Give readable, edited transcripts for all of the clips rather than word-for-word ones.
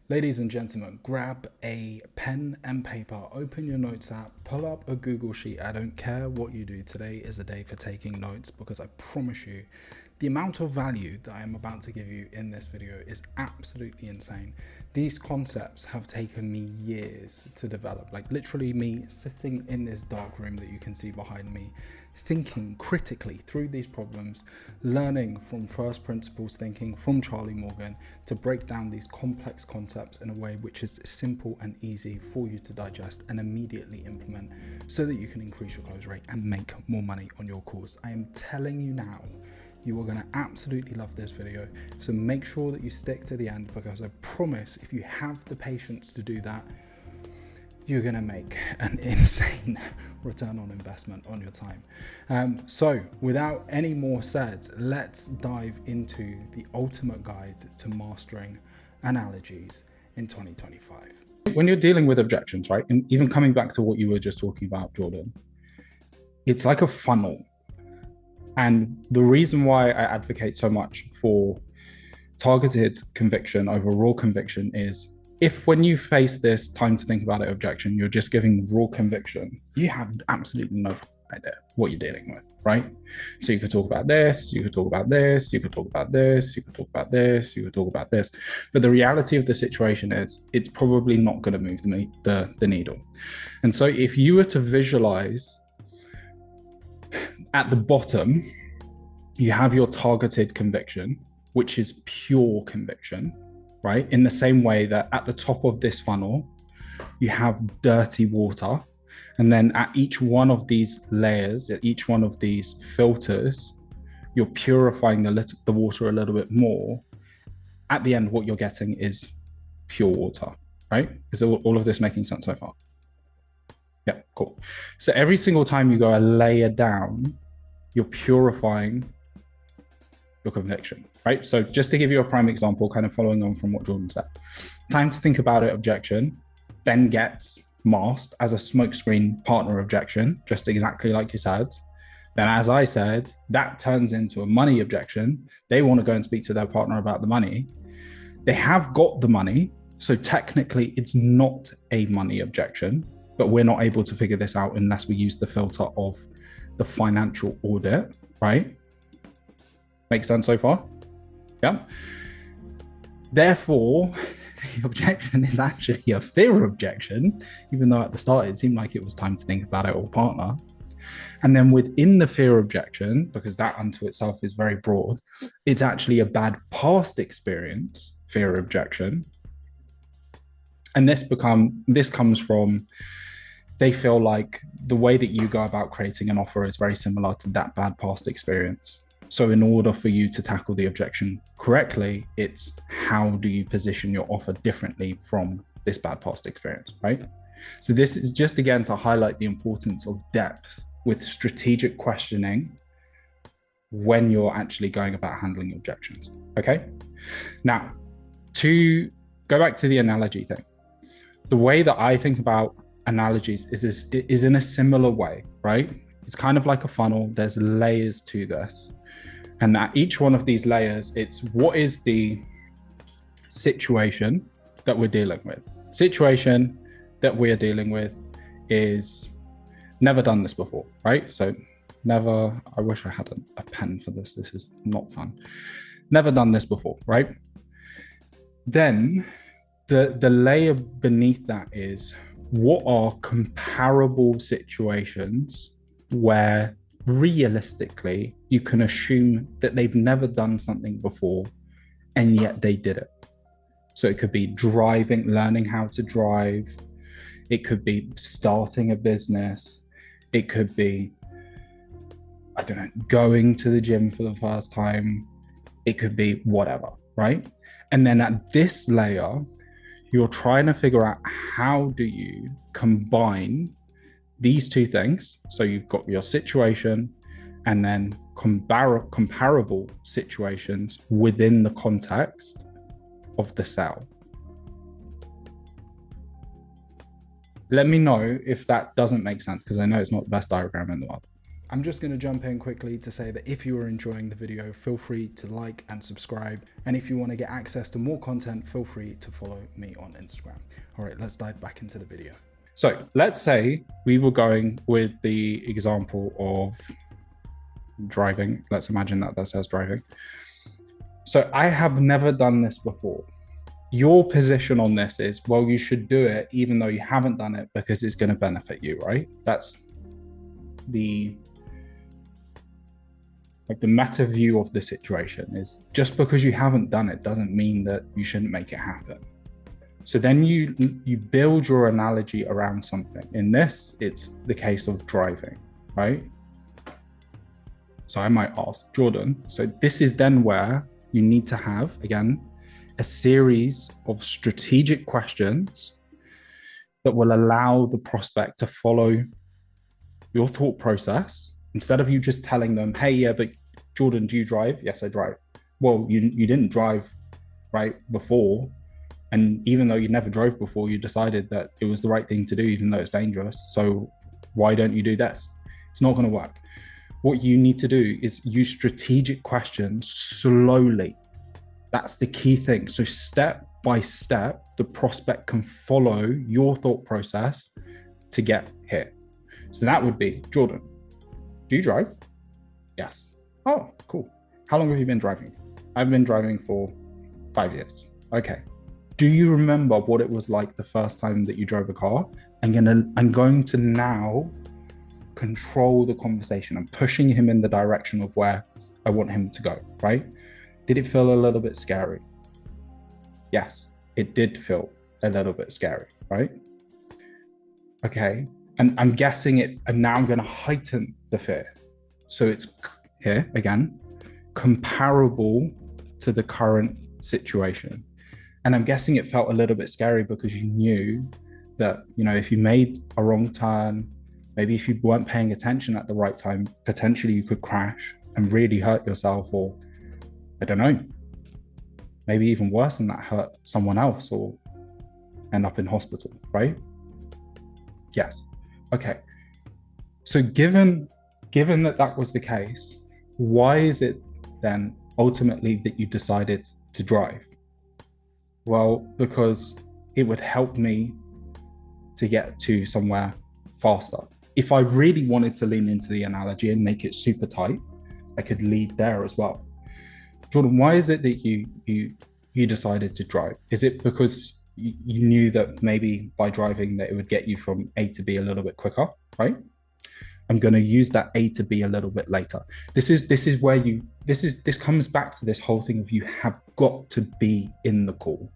Ladies and gentlemen, grab a pen and paper, open your notes app, pull up a Google Sheet. I don't care what you do. Today is a day for taking notes because I promise you, the amount of value that I am about to give you in this video is absolutely insane. These concepts have taken me years to develop, like literally me sitting in this dark room that you can see behind me, thinking critically through these problems, learning from first principles thinking from Charlie Morgan to break down these complex concepts in a way which is simple and easy for you to digest and immediately implement so that you can increase your close rate and make more money on your course. I am telling you now, you are going to absolutely love this video, so make sure that you stick to the end, because I promise if you have the patience to do that, you're going to make an insane return on investment on your time. So without any more said, let's dive into the ultimate guide to mastering analogies in 2025. When you're dealing with objections, right, and even coming back to what you were just talking about, Jordan, it's like a funnel. And the reason why I advocate so much for targeted conviction over raw conviction is, if when you face this time to think about it objection, you're just giving raw conviction, you have absolutely no idea what you're dealing with, right? So you could talk about this, you could talk about this, you could talk about this, you could talk about this, you could talk about this. But the reality of the situation is it's probably not going to move the needle. And so if you were to visualize at the bottom, you have your targeted conviction, which is pure conviction, right? In the same way that at the top of this funnel, you have dirty water. And then at each one of these layers, at each one of these filters, you're purifying the water a little bit more. At the end, what you're getting is pure water, right? Is all of this making sense so far? Yeah, cool. So every single time you go a layer down, you're purifying your conviction, right? So just to give you a prime example, kind of following on from what Jordan said, time to think about it objection then gets masked as a smokescreen partner objection, just exactly like you said. Then, as I said, that turns into a money objection. They want to go and speak to their partner about the money. They have got the money, so technically it's not a money objection, but we're not able to figure this out unless we use the filter of the financial audit, right? Makes sense so far? Yeah. Therefore, the objection is actually a fear objection, even though at the start it seemed like it was time to think about it or partner. And then within the fear objection, because that unto itself is very broad, it's actually a bad past experience fear objection. And this comes from, they feel like the way that you go about creating an offer is very similar to that bad past experience. So in order for you to tackle the objection correctly, it's how do you position your offer differently from this bad past experience, right? So this is just, again, to highlight the importance of depth with strategic questioning when you're actually going about handling objections, okay? Now, to go back to the analogy thing, the way that I think about analogies is in a similar way, right? It's kind of like a funnel. There's layers to this. And at each one of these layers, it's what is the situation that we're dealing with. Situation that we're dealing with is never done this before, right? So never, I wish I had a pen for this. This is not fun. Never done this before, right? Then the layer beneath that is, what are comparable situations where realistically you can assume that they've never done something before and yet they did it. So it could be driving, learning how to drive. It could be starting a business. It could be, I don't know, going to the gym for the first time. It could be whatever, right? And then at this layer, you're trying to figure out, how do you combine these two things? So you've got your situation and then comparable situations within the context of the sale. Let me know if that doesn't make sense, because I know it's not the best diagram in the world. I'm just going to jump in quickly to say that if you are enjoying the video, feel free to like and subscribe. And if you want to get access to more content, feel free to follow me on Instagram. All right, let's dive back into the video. So let's say we were going with the example of driving. Let's imagine that says driving. So I have never done this before. Your position on this is, well, you should do it even though you haven't done it because it's going to benefit you, right? That's the meta view of the situation. Is just because you haven't done it doesn't mean that you shouldn't make it happen. So then you build your analogy around something. In this, it's the case of driving, right? So I might ask Jordan, so this is then where you need to have, again, a series of strategic questions that will allow the prospect to follow your thought process. Instead of you just telling them, hey, yeah, but Jordan, do you drive? Yes, I drive. Well, you didn't drive right before. And even though you never drove before, you decided that it was the right thing to do, even though it's dangerous. So why don't you do this? It's not going to work. What you need to do is use strategic questions slowly. That's the key thing. So step by step, the prospect can follow your thought process to get here. So that would be, Jordan, do you drive? Yes. Oh, cool. How long have you been driving? I've been driving for 5 years. Okay. Do you remember what it was like the first time that you drove a car? I'm going to now control the conversation. I'm pushing him in the direction of where I want him to go, right? Did it feel a little bit scary? Yes, it did feel a little bit scary, right? Okay. And I'm guessing it, and now I'm going to heighten the fear. So it's here again, comparable to the current situation. And I'm guessing it felt a little bit scary because you knew that, if you made a wrong turn, maybe if you weren't paying attention at the right time, potentially you could crash and really hurt yourself, or I don't know, maybe even worse than that, hurt someone else or end up in hospital, right? Yes. Okay. So given that was the case, why is it then ultimately that you decided to drive? Well, because it would help me to get to somewhere faster. If I really wanted to lean into the analogy and make it super tight, I could lead there as well. Jordan, why is it that you decided to drive? Is it because you knew that maybe by driving that it would get you from A to B a little bit quicker, right? I'm going to use that A to B a little bit later. This comes back to this whole thing of you have got to be in the call.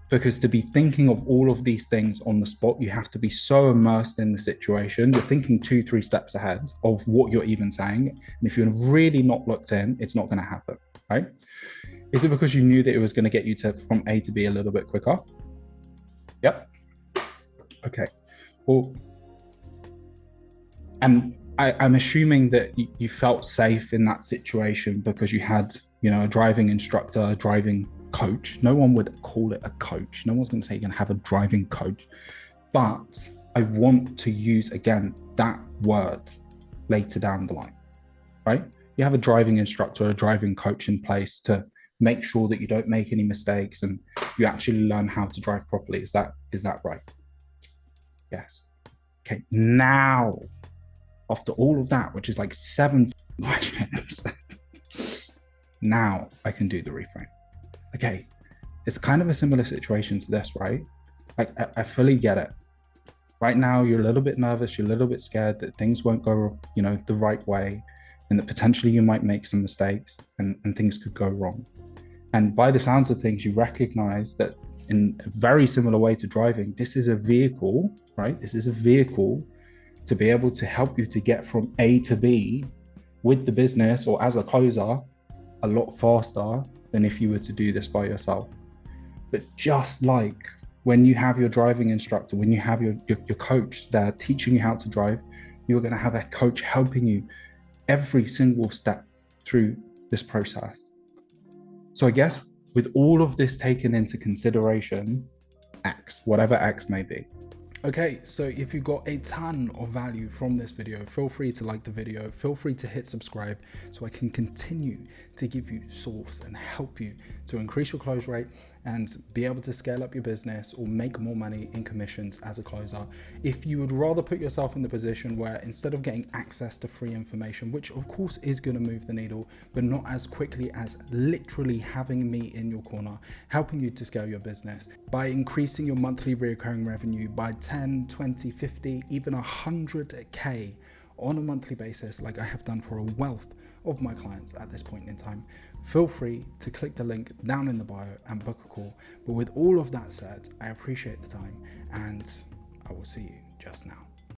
Because to be thinking of all of these things on the spot, you have to be so immersed in the situation. You're thinking 2-3 steps ahead of what you're even saying. And if you're really not looked in, it's not going to happen, right? Is it because you knew that it was going to get you from A to B a little bit quicker? Yep. Okay. Well, and I'm assuming that you felt safe in that situation because you had, a driving instructor, a driving coach. No one would call it a coach. No one's going to say you're going to have a driving coach. But I want to use, again, that word later down the line, right? You have a driving instructor, a driving coach in place to make sure that you don't make any mistakes and you actually learn how to drive properly. Is that right? Yes. Okay. Now, after all of that, which is like 7 questions, now I can do the reframe. Okay, it's kind of a similar situation to this, right? Like, I fully get it. Right now, you're a little bit nervous, you're a little bit scared that things won't go, the right way, and that potentially you might make some mistakes and things could go wrong. And by the sounds of things, you recognize that in a very similar way to driving, this is a vehicle, right? This is a vehicle to be able to help you to get from A to B with the business or as a closer a lot faster than if you were to do this by yourself. But just like when you have your driving instructor, when you have your coach there teaching you how to drive, you're going to have a coach helping you every single step through this process. So I guess with all of this taken into consideration, X, whatever X may be, Okay, so if you got a ton of value from this video, feel free to like the video, feel free to hit subscribe so I can continue to give you source and help you to increase your close rate and be able to scale up your business or make more money in commissions as a closer. If you would rather put yourself in the position where instead of getting access to free information, which of course is going to move the needle, but not as quickly as literally having me in your corner, helping you to scale your business by increasing your monthly recurring revenue by 10, 20, 50, even 100K on a monthly basis, like I have done for a wealth of my clients at this point in time, feel free to click the link down in the bio and book a call. But with all of that said, I appreciate the time and I will see you just now.